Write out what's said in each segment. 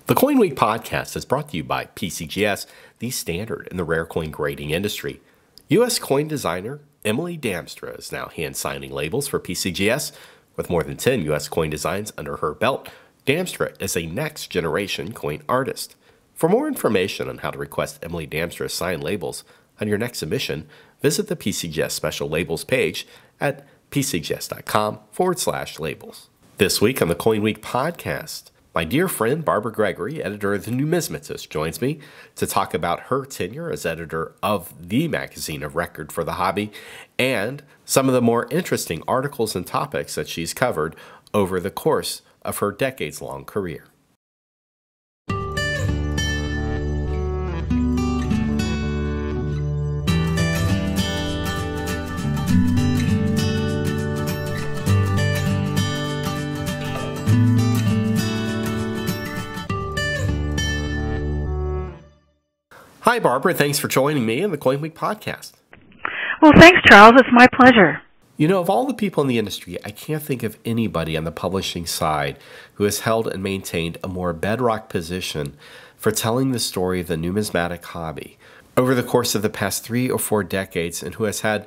The CoinWeek podcast is brought to you by PCGS, the standard in the rare coin grading industry. U.S. coin designer Emily Damstra is now hand-signing labels for PCGS. With more than 10 U.S. coin designs under her belt, Damstra is a next-generation coin artist. For more information on how to request Emily Damstra sign labels on your next submission, visit the PCGS Special Labels page at pcgs.com/labels. This week on the CoinWeek podcast, my dear friend Barbara Gregory, editor of the Numismatist, joins me to talk about her tenure as editor of the magazine of record for the hobby and some of the more interesting articles and topics that she's covered over the course of her decades-long career. Hi, Barbara. Thanks for joining me in the CoinWeek podcast. Well, thanks, Charles. It's my pleasure. You know, of all the people in the industry, I can't think of anybody on the publishing side who has held and maintained a more bedrock position for telling the story of the numismatic hobby over the course of the past 3 or 4 decades, and who has had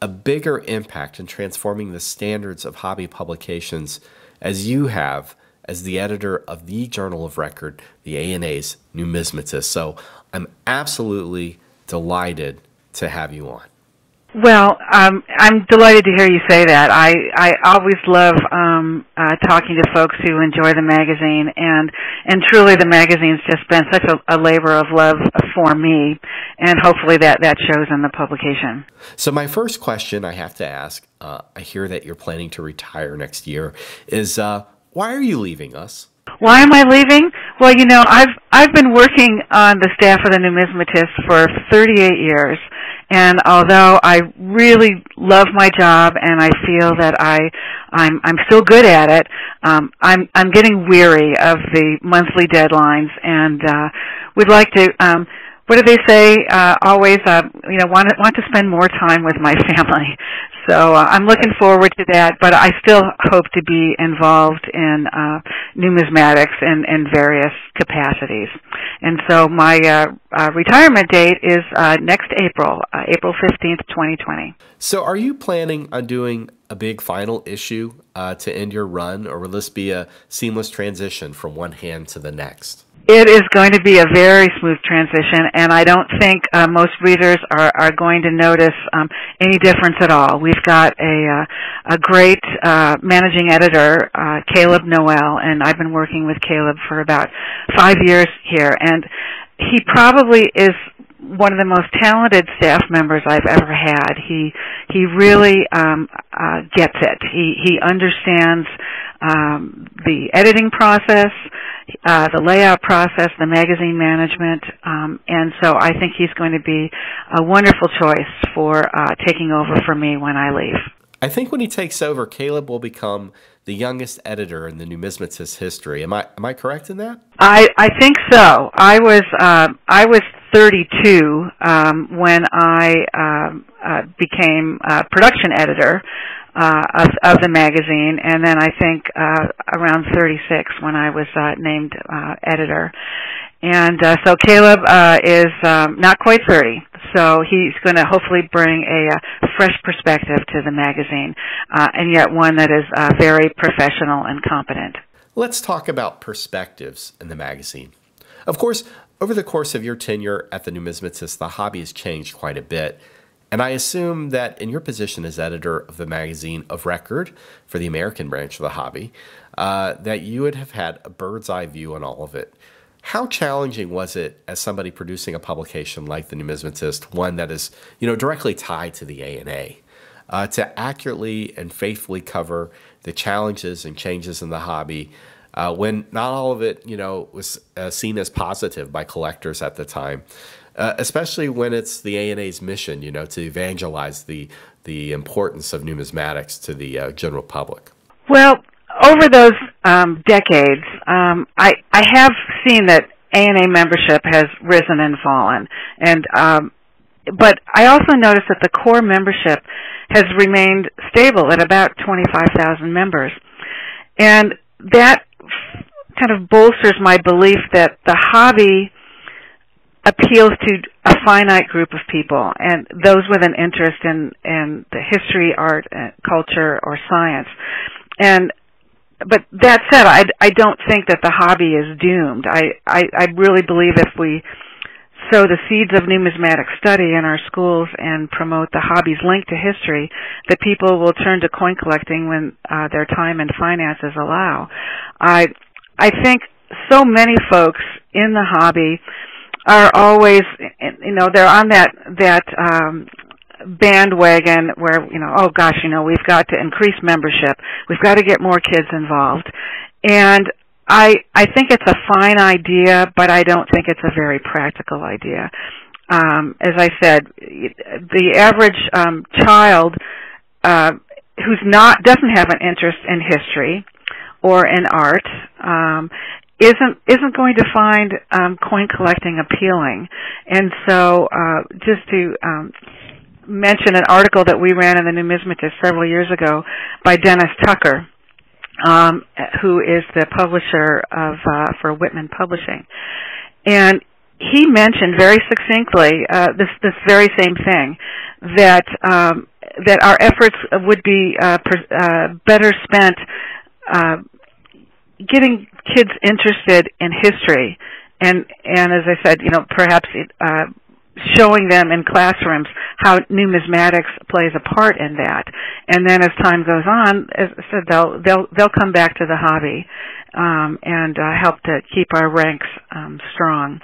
a bigger impact in transforming the standards of hobby publications as you have as the editor of the Journal of Record, the ANA's Numismatist. So I'm absolutely delighted to have you on. Well, I'm delighted to hear you say that. I always love talking to folks who enjoy the magazine, and truly the magazine's just been such a labor of love for me, and hopefully that shows in the publication. So my first question I have to ask, I hear that you're planning to retire next year, is why are you leaving us? Why am I leaving? Well, you know, I've been working on the staff of the Numismatist for 38 years, and although I really love my job and I feel that I'm still good at it, I'm getting weary of the monthly deadlines, and would like to. What do they say? Always, want to spend more time with my family. So I'm looking forward to that, but I still hope to be involved in numismatics in various capacities. And so my retirement date is next April 15th, 2020. So are you planning on doing a big final issue to end your run, or will this be a seamless transition from one hand to the next? It is going to be a very smooth transition, and I don't think most readers are going to notice any difference at all. We've got a great managing editor, Caleb Noel, and I've been working with Caleb for about 5 years here, and he probably is one of the most talented staff members I've ever had. He really gets it. He understands the editing process, the layout process, the magazine management, and so I think he's going to be a wonderful choice for taking over for me when I leave. I think when he takes over, Caleb will become the youngest editor in the Numismatist history. Am I correct in that? I think so. I was 32 when I became production editor of the magazine, and then I think around 36 when I was named editor. And so Caleb is not quite 30, so he's going to hopefully bring a fresh perspective to the magazine, and yet one that is very professional and competent. Let's talk about perspectives in the magazine. Of course, over the course of your tenure at the Numismatist, the hobby has changed quite a bit. And I assume that in your position as editor of the magazine of record for the American branch of the hobby, that you would have had a bird's eye view on all of it. How challenging was it as somebody producing a publication like the Numismatist, one that is, directly tied to the ANA, to accurately and faithfully cover the challenges and changes in the hobby, when not all of it, was seen as positive by collectors at the time? Especially when it's the ANA's mission, to evangelize the importance of numismatics to the general public. Well, over those decades, I have seen that ANA membership has risen and fallen, but I also noticed that the core membership has remained stable at about 25,000 members, and that kind of bolsters my belief that the hobby appeals to a finite group of people, and those with an interest in the history, art, culture, or science. But that said, I don't think that the hobby is doomed. I really believe if we sow the seeds of numismatic study in our schools and promote the hobby's link to history, that people will turn to coin collecting when their time and finances allow. I think so many folks in the hobby are always, they're on that bandwagon where, oh gosh, we've got to increase membership. We've got to get more kids involved. And I think it's a fine idea, but I don't think it's a very practical idea. As I said, the average child doesn't have an interest in history or in art isn't going to find coin collecting appealing. And so just to mention an article that we ran in the Numismatist several years ago by Dennis Tucker, who is the publisher for Whitman Publishing. And he mentioned very succinctly this very same thing, that our efforts would be better spent getting kids interested in history, and as I said, perhaps showing them in classrooms how numismatics plays a part in that. And then as time goes on, as I said, they'll come back to the hobby and help to keep our ranks strong.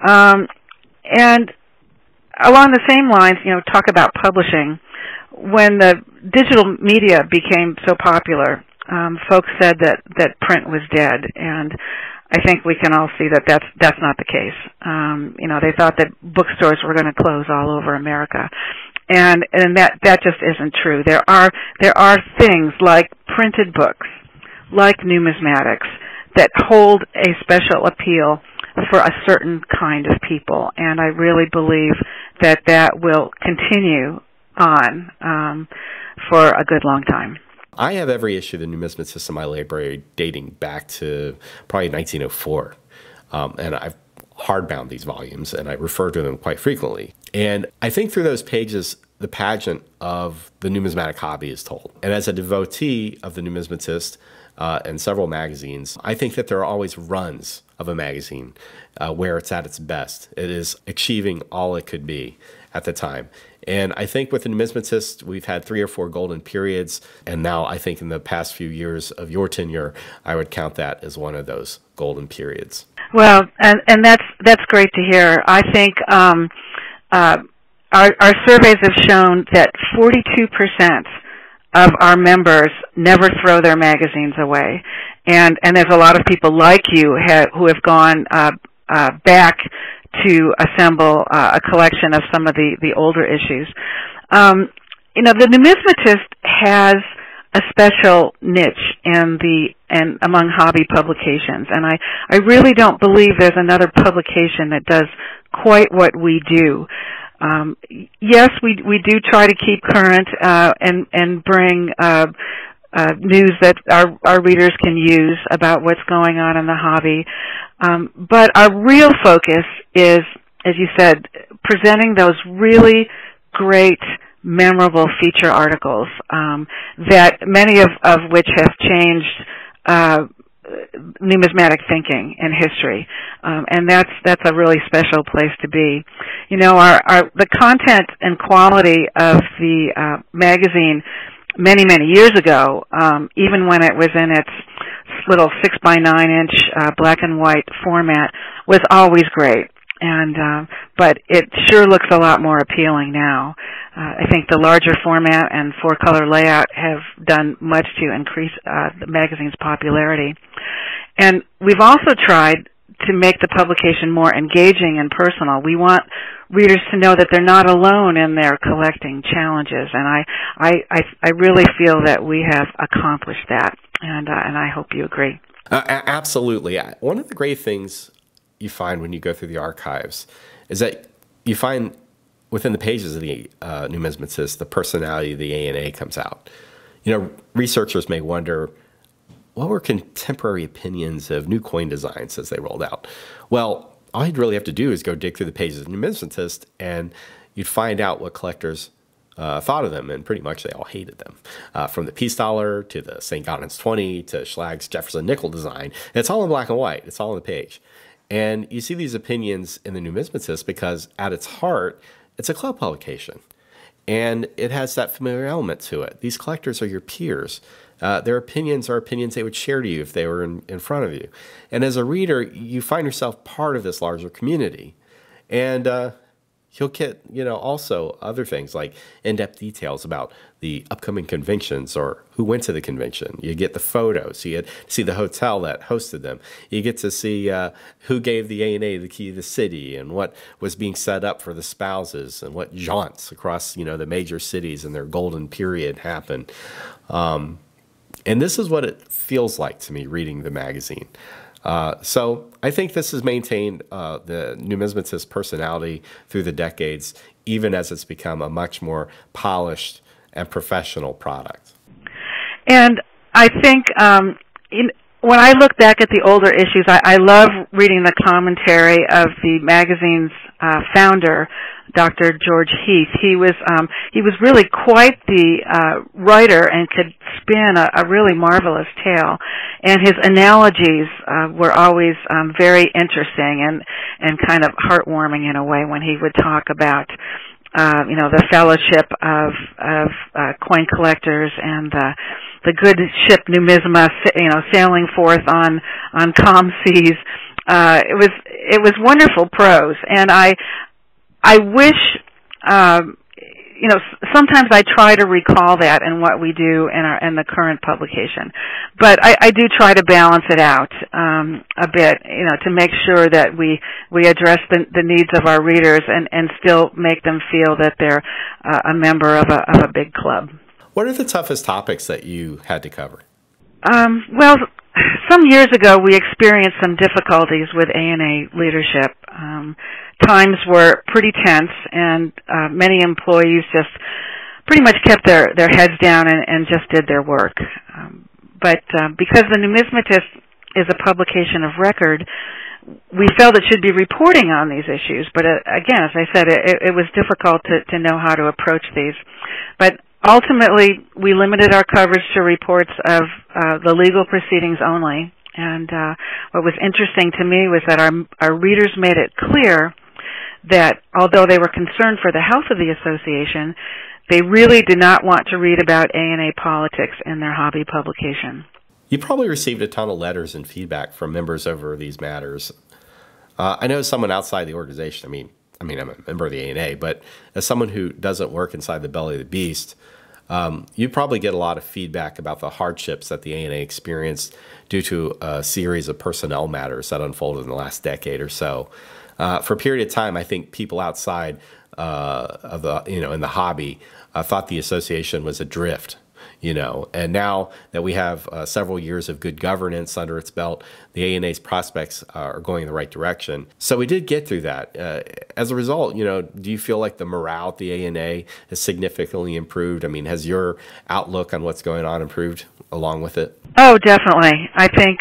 And along the same lines, talk about publishing. When the digital media became so popular, folks said that print was dead, and I think we can all see that that's not the case. They thought that bookstores were going to close all over America, and that just isn't true. There are things like printed books, like numismatics, that hold a special appeal for a certain kind of people, and I really believe that will continue on for a good long time. I have every issue of the Numismatist in my library dating back to probably 1904, and I've hardbound these volumes, and I refer to them quite frequently. And I think through those pages, the pageant of the numismatic hobby is told. And as a devotee of the Numismatist and several magazines, I think that there are always runs of a magazine where it's at its best. It is achieving all it could be at the time. And I think with the Numismatist, we've had 3 or 4 golden periods, and now I think in the past few years of your tenure, I would count that as one of those golden periods. Well, and that's great to hear. I think our surveys have shown that 42% of our members never throw their magazines away, and there's a lot of people like you who have gone back to assemble a collection of some of the older issues. The Numismatist has a special niche in among hobby publications, and I really don't believe there's another publication that does quite what we do. Yes, we do try to keep current and bring news that our readers can use about what's going on in the hobby. But our real focus is, as you said, presenting those really great, memorable feature articles that many of which have changed numismatic thinking and history, and that's a really special place to be. The content and quality of the magazine many years ago, even when it was in its little 6x9-inch black and white format, was always great. But it sure looks a lot more appealing now. I think the larger format and 4-color layout have done much to increase the magazine's popularity. And we've also tried to make the publication more engaging and personal. We want readers to know that they're not alone in their collecting challenges, and I really feel that we have accomplished that, and I hope you agree. Absolutely. One of the great things you find when you go through the archives is that you find within the pages of the Numismatist, the personality of the A&A comes out. Researchers may wonder, what were contemporary opinions of new coin designs as they rolled out? Well, all you'd really have to do is go dig through the pages of Numismatist, and you'd find out what collectors thought of them, and pretty much they all hated them. From the Peace Dollar to the St. Gaudens 20 to Schlag's Jefferson nickel design. It's all in black and white. It's all on the page. And you see these opinions in the Numismatist because at its heart, it's a club publication. And it has that familiar element to it. These collectors are your peers. Their opinions are opinions they would share to you if they were in front of you. And as a reader, you find yourself part of this larger community. And you'll get, also other things like in-depth details about the upcoming conventions or who went to the convention. You get the photos. You get to see the hotel that hosted them. You get to see who gave the ANA the key to the city and what was being set up for the spouses and what jaunts across, the major cities in their golden period happened. And this is what it feels like to me reading the magazine. So I think this has maintained the numismatist personality through the decades, even as it's become a much more polished and professional product. And I think when I look back at the older issues, I love reading the commentary of the magazine's founder, Dr. George Heath. He was really quite the writer and could spin a really marvelous tale. And his analogies were always very interesting and kind of heartwarming in a way when he would talk about the fellowship of coin collectors and the good ship Numisma, sailing forth on calm seas. It was wonderful prose, and I wish, sometimes I try to recall that in what we do in the current publication, but I do try to balance it out a bit, to make sure that we address the needs of our readers and still make them feel that they're a member of a big club. What are the toughest topics that you had to cover? Well, some years ago we experienced some difficulties with ANA leadership. Times were pretty tense, and many employees just pretty much kept their heads down and just did their work. But because the Numismatist is a publication of record, we felt it should be reporting on these issues. But again, as I said, it was difficult to know how to approach these. But ultimately, we limited our coverage to reports of the legal proceedings only. And what was interesting to me was that our readers made it clear that although they were concerned for the health of the association, they really did not want to read about ANA politics in their hobby publication. You probably received a ton of letters and feedback from members over these matters. I know as someone outside the organization, I'm a member of the ANA, but as someone who doesn't work inside the belly of the beast, you probably get a lot of feedback about the hardships that the ANA experienced due to a series of personnel matters that unfolded in the last decade or so. For a period of time, I think people outside of the in the hobby thought the association was adrift. And now that we have several years of good governance under its belt, the ANA's prospects are going in the right direction. So we did get through that. As a result, do you feel like the morale at the ANA has significantly improved? Has your outlook on what's going on improved along with it? Oh, definitely. I think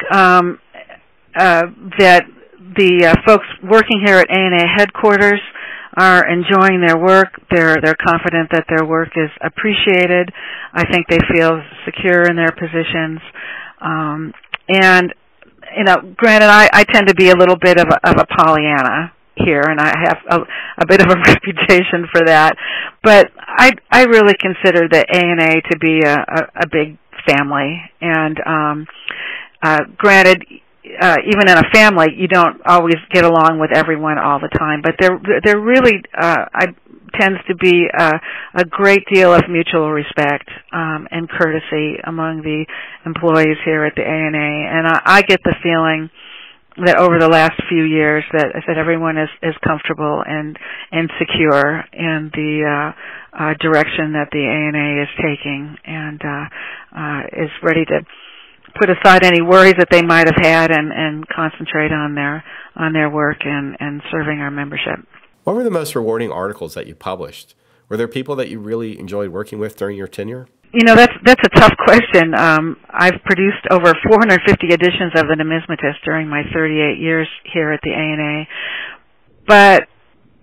that the folks working here at ANA headquarters are enjoying their work. They're confident that their work is appreciated. I think they feel secure in their positions. And granted, I tend to be a little bit of a Pollyanna here, and I have a bit of a reputation for that. But I really consider the ANA to be a big family. And granted, even in a family, you don't always get along with everyone all the time, but there really tends to be a great deal of mutual respect and courtesy among the employees here at the ANA, and I get the feeling that over the last few years that everyone is comfortable and secure in the direction that the ANA is taking, and is ready to put aside any worries that they might have had and concentrate on their work and serving our membership. What were the most rewarding articles that you published? Were there people that you really enjoyed working with during your tenure? That's a tough question. I've produced over 450 editions of the Numismatist during my 38 years here at the ANA, but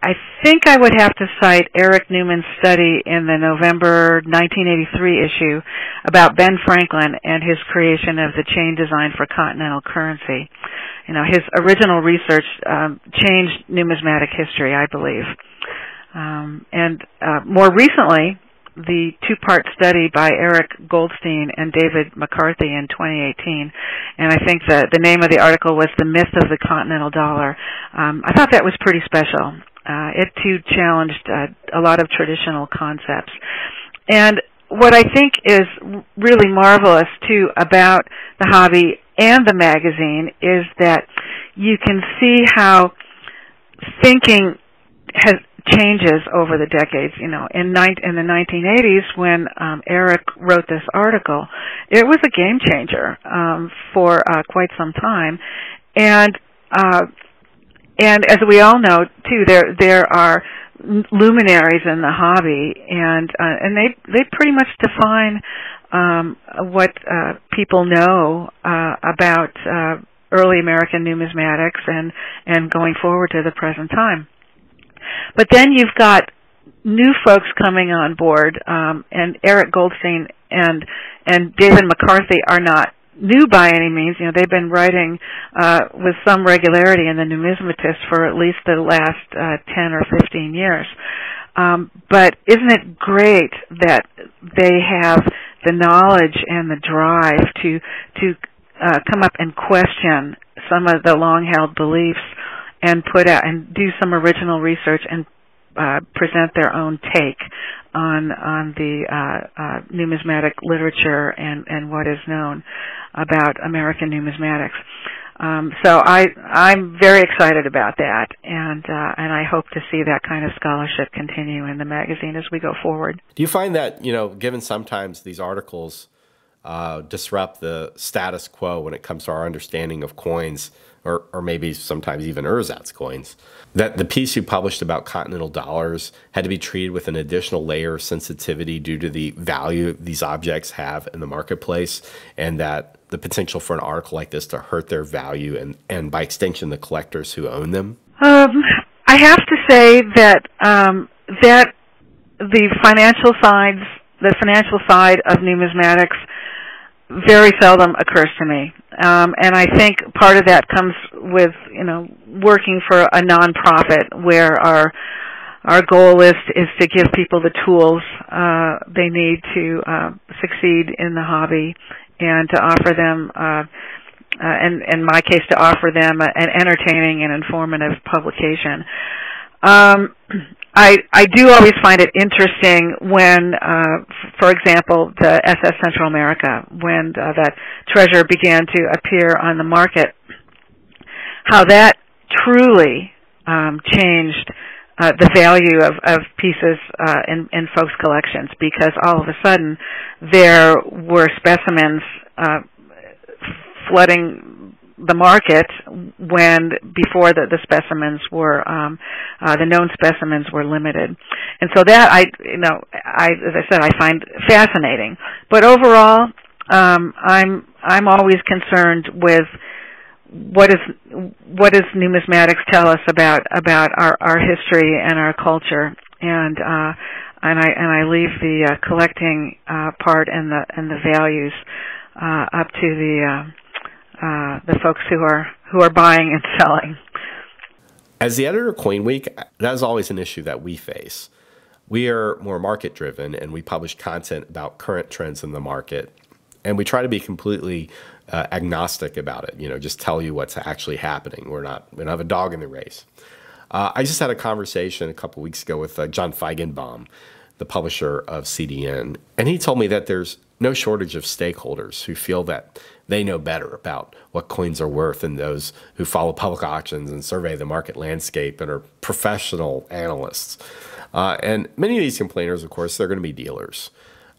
I think I would have to cite Eric Newman's study in the November 1983 issue about Ben Franklin and his creation of the chain design for continental currency. His original research changed numismatic history, I believe. And more recently, the two-part study by Eric Goldstein and David McCarthy in 2018, and I think the name of the article was "The Myth of the Continental Dollar." I thought that was pretty special. It too challenged a lot of traditional concepts. And what I think is really marvelous too about the hobby and the magazine is that you can see how thinking changes over the decades. In the 1980s, when Eric wrote this article, it was a game changer for quite some time, and as we all know too, there are luminaries in the hobby, and they pretty much define what people know about early American numismatics and going forward to the present time. But then you've got new folks coming on board, and Eric Goldstein and David McCarthy are not new by any means. They've been writing with some regularity in the Numismatist for at least the last 10 or 15 years. But isn't it great that they have the knowledge and the drive to come up and question some of the long-held beliefs and put out and do some original research and present their own take on the numismatic literature and what is known about American numismatics. So I'm very excited about that, and I hope to see that kind of scholarship continue in the magazine as we go forward. Do you find that, given sometimes these articles disrupt the status quo when it comes to our understanding of coins, or maybe sometimes even ersatz coins, that the piece you published about continental dollars had to be treated with an additional layer of sensitivity due to the value these objects have in the marketplace, and that the potential for an article like this to hurt their value and by extension the collectors who own them? I have to say that that the financial side of numismatics very seldom occurs to me. And I think part of that comes with, working for a nonprofit where our goal is to give people the tools they need to succeed in the hobby and to offer them, and in my case, to offer them an entertaining and informative publication. I do always find it interesting when, for example, the SS Central America, when that treasure began to appear on the market, how that truly changed the value of pieces in folks' collections, because all of a sudden there were specimens flooding the market when before the specimens were the known specimens were limited. And so that as I said, I find fascinating. But overall, I'm always concerned with what does numismatics tell us about our history and our culture, and I leave the collecting part and the values up to the folks who are buying and selling. As the editor of CoinWeek, that is always an issue that we face. We are more market driven, and we publish content about current trends in the market, and we try to be completely agnostic about it. Just tell you what's actually happening. We don't have a dog in the race. I just had a conversation a couple weeks ago with John Feigenbaum, the publisher of CDN, and he told me that there's no shortage of stakeholders who feel that they know better about what coins are worth than those who follow public auctions and survey the market landscape and are professional analysts. And many of these complainers, of course, they're going to be dealers,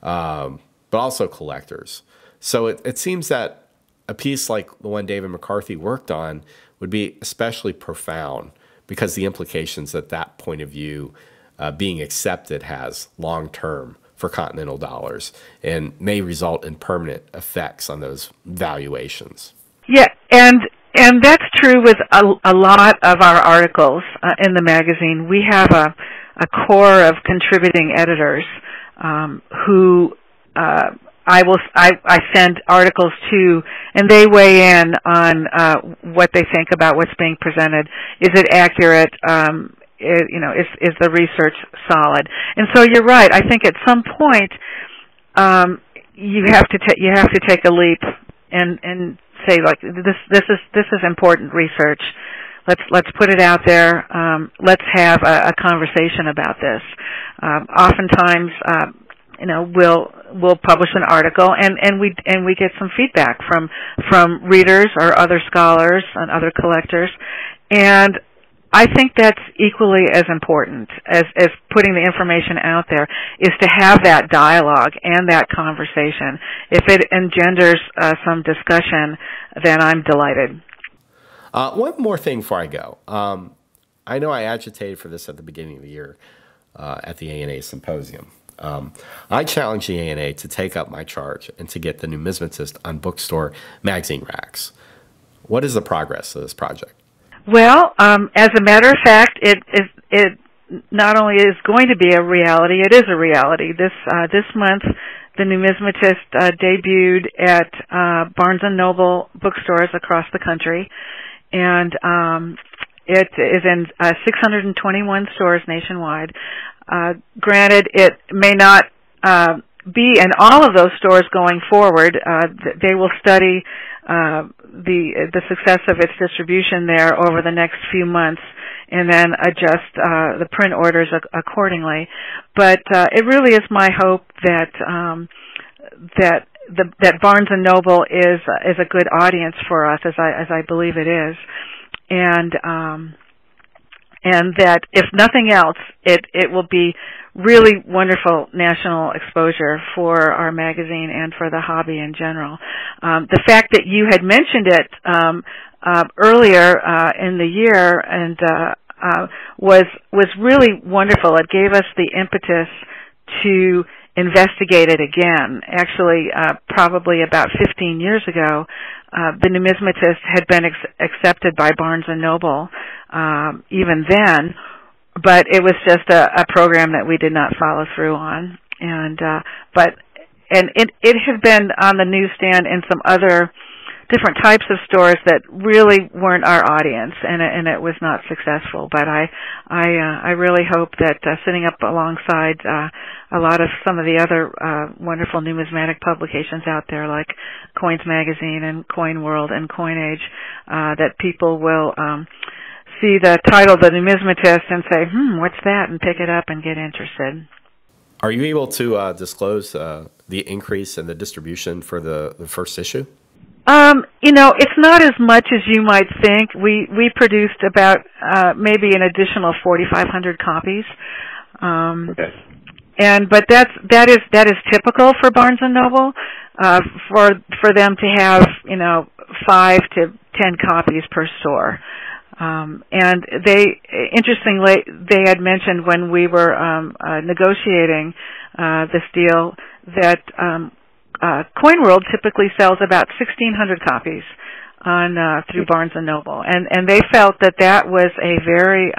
but also collectors. So it seems that a piece like the one David McCarthy worked on would be especially profound because the implications that point of view being accepted has long-term for continental dollars and may result in permanent effects on those valuations. Yeah, and that's true with a lot of our articles in the magazine. We have a core of contributing editors who I send articles to, and they weigh in on what they think about what's being presented. Is it accurate? Is the research solid? And so you're right. I think at some point you have to take a leap and say, like, this is important research. Let's put it out there. Let's have a conversation about this. Oftentimes, we'll publish an article and we get some feedback from readers or other scholars and other collectors, and I think that's equally as important as putting the information out there, is to have that dialogue and that conversation. If it engenders some discussion, then I'm delighted. One more thing before I go. I know I agitated for this at the beginning of the year at the ANA Symposium. I challenged the ANA to take up my charge and to get the Numismatist on bookstore magazine racks. What is the progress of this project? Well, as a matter of fact, it not only is going to be a reality, it is a reality. This month, the Numismatist debuted at Barnes & Noble bookstores across the country, and it is in 621 stores nationwide. Granted, it may not be in all of those stores going forward. They will study the success of its distribution there over the next few months, and then adjust the print orders accordingly. But it really is my hope that that Barnes and Noble is a good audience for us, as I believe it is, and that if nothing else, it will be really wonderful national exposure for our magazine and for the hobby in general. The fact that you had mentioned it earlier in the year and was really wonderful. It gave us the impetus to investigate it again. Actually, probably about 15 years ago, the Numismatist had been accepted by Barnes & Noble even then, but it was just a program that we did not follow through on. And it had been on the newsstand in some other different types of stores that really weren't our audience, and it was not successful. But I really hope that sitting up alongside a lot of some of the other wonderful numismatic publications out there, like Coins Magazine and Coin World and CoinAge, that people will see the title, The Numismatist, and say, what's that, and pick it up and get interested. Are you able to disclose the increase in the distribution for the first issue? It's not as much as you might think. We produced about maybe an additional 4,500 copies. Okay. But that is typical for Barnes and Noble, for them to have 5 to 10 copies per store. And interestingly, they had mentioned when we were negotiating this deal that Coin World typically sells about 1,600 copies through Barnes and Noble, and they felt that was a very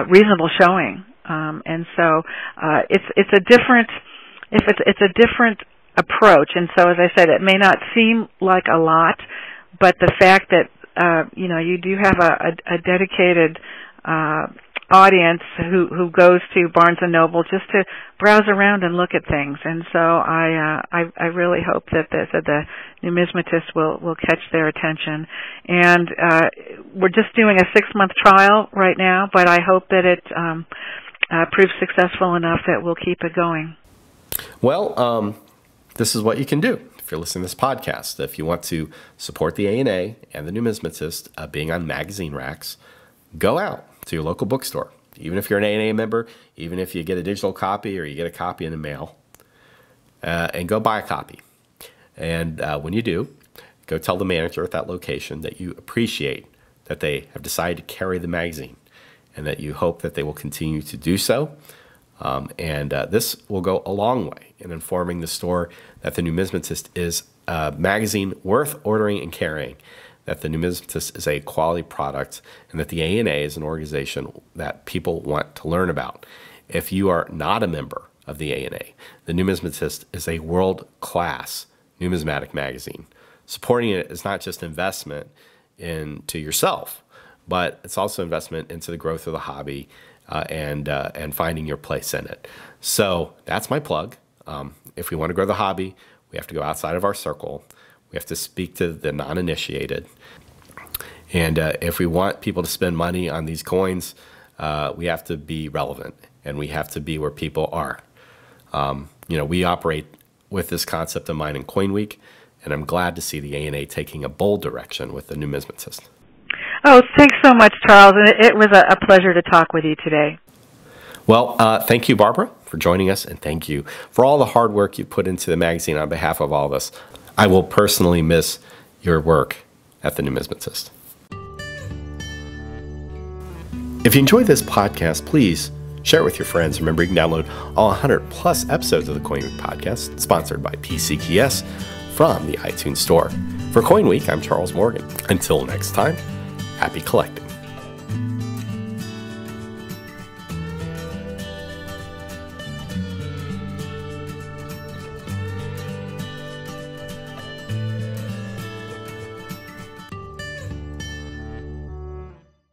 reasonable showing. And so it's a different approach. And so, as I said, it may not seem like a lot, but the fact that you do have a dedicated audience who goes to Barnes and Noble just to browse around and look at things, and so I really hope that the Numismatists will catch their attention. And we're just doing a 6-month trial right now, but I hope that it proves successful enough that we'll keep it going. Well, this is what you can do if you're listening to this podcast. If you want to support the ANA and the Numismatist being on magazine racks, go out to your local bookstore. Even if you're an ANA member, even if you get a digital copy or you get a copy in the mail, and go buy a copy. And when you do, go tell the manager at that location that you appreciate that they have decided to carry the magazine and that you hope that they will continue to do so. This will go a long way in informing the store that the Numismatist is a magazine worth ordering and carrying, that the Numismatist is a quality product, and that the ANA is an organization that people want to learn about. If you are not a member of the ANA, the Numismatist is a world-class numismatic magazine. Supporting it is not just investment into yourself, but it's also investment into the growth of the hobby and finding your place in it. So that's my plug. If we want to grow the hobby, we have to go outside of our circle. We have to speak to the non-initiated. And if we want people to spend money on these coins, we have to be relevant, and we have to be where people are. We operate with this concept in mind in CoinWeek, and I'm glad to see the ANA taking a bold direction with the Numismatist. Oh, thanks so much, Charles. And it was a pleasure to talk with you today. Well, thank you, Barbara, for joining us, and thank you for all the hard work you put into the magazine on behalf of all of us. I will personally miss your work at the Numismatist. If you enjoyed this podcast, please share it with your friends. Remember, you can download all 100+ episodes of the CoinWeek podcast, sponsored by PCKS, from the iTunes Store. For CoinWeek, I'm Charles Morgan. Until next time, happy collecting.